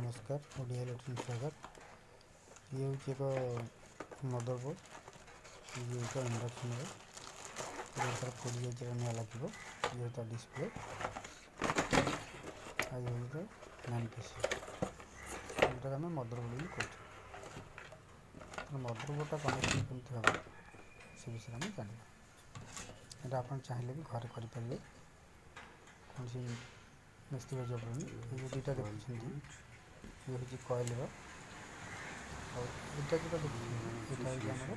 नमस्कार ओडिया इलेक्ट्रॉनिक स्वागत। ये हूँ एक मदरबोर्ड ये एक इंडक्शन है पोड़ी जाइए निआ लगे ये डिस्प्ले आज मैन पीसी जोटा आम मदरबोर्ड कहते मदरबोर्डटा कनेक्शन केमती हम से विषय में जाना यहाँ आप चाहिए भी घरे करेंगे कौन सी मिस्त्री जरूरी ये जो दुटा देखुं ये हूँ कॉइल और यहाँ जो देखिए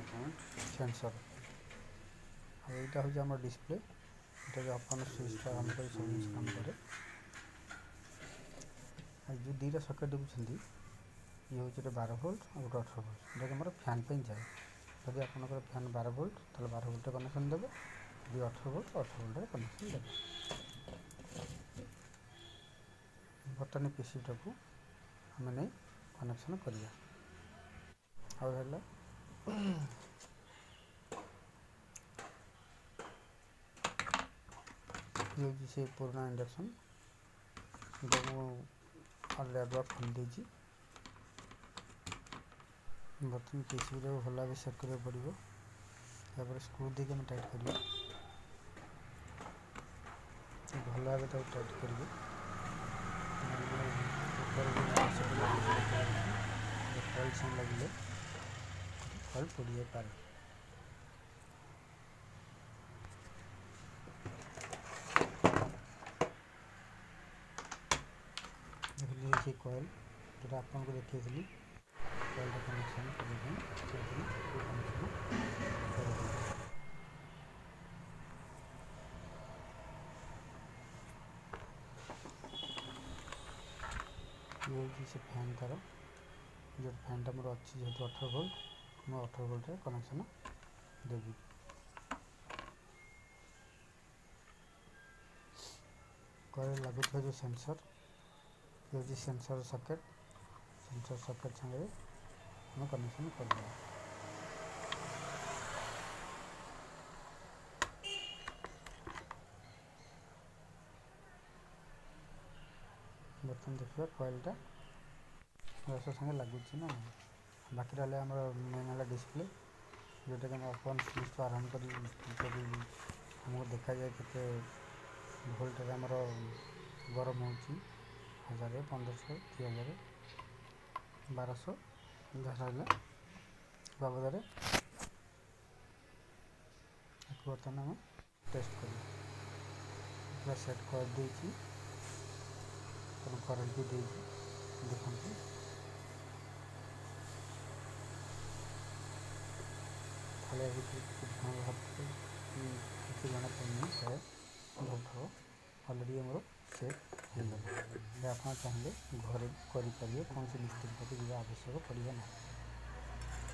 सेंसर और यहाँ हूँ आम डिस्प्ले ये अपन स्विच आरम्भ कर सब जिन काम कै जो दुटा सकेट देखुं ये हूँ 12 वोल्ट और 18 वोल्ट जोटा कि फैन पे जाए जदि आप फैन 12 वोल्ट तो 12 वोल्ट कनेक्शन देवे यदि 18 वोल्ट 18 वोल्ट कनेक्शन देवे। बर्तमान पीसीटा को आम नहीं कनेक्शन करिया आउला ये हूँ से पुराना इंडक्शन जो मुझे खोल देती बर्तमान पीसी को भल भाव सेट करा पड़ो तापर स्क्रू देके हम टाइट करिए भल भाव टाइट करिए कॉइल से लगे कॉइल पड़ जाए देखिए कॉइल जो आपको देखी कॉइल कनेक्शन ये हूँ से फैन तार जो फैनटा मोर अच्छी जेहतु 18 वोल्ट मैं 18 वोल्ट कनेक्शन देवी कॉइल लगुवा जो सेंसर ये हूँ सेंसर सकेट सागे हम कनेक्शन कर बर्तमान देखिए कॉइलटा रस सागे लगुच ना बाकी रहा आम मेन है डिस्प्ले जोटा कि अपन स्विच तो आरम्भ कर आमको देखा जाए के भोल्ट आमर गरम हो 1000 1500 3000 1200 जहाँ रहा बाबद बर्तमान आम टेस्ट कर पूरा सेट कर देती करेंट भी दे देखते खाली किसी जना पड़नी शायद भोल्ट हम अलरेडी आमर सेट हो आप चाहिए घरे करेंगे कौन मिस्त्री पाक जावा आवश्यक पड़े ना।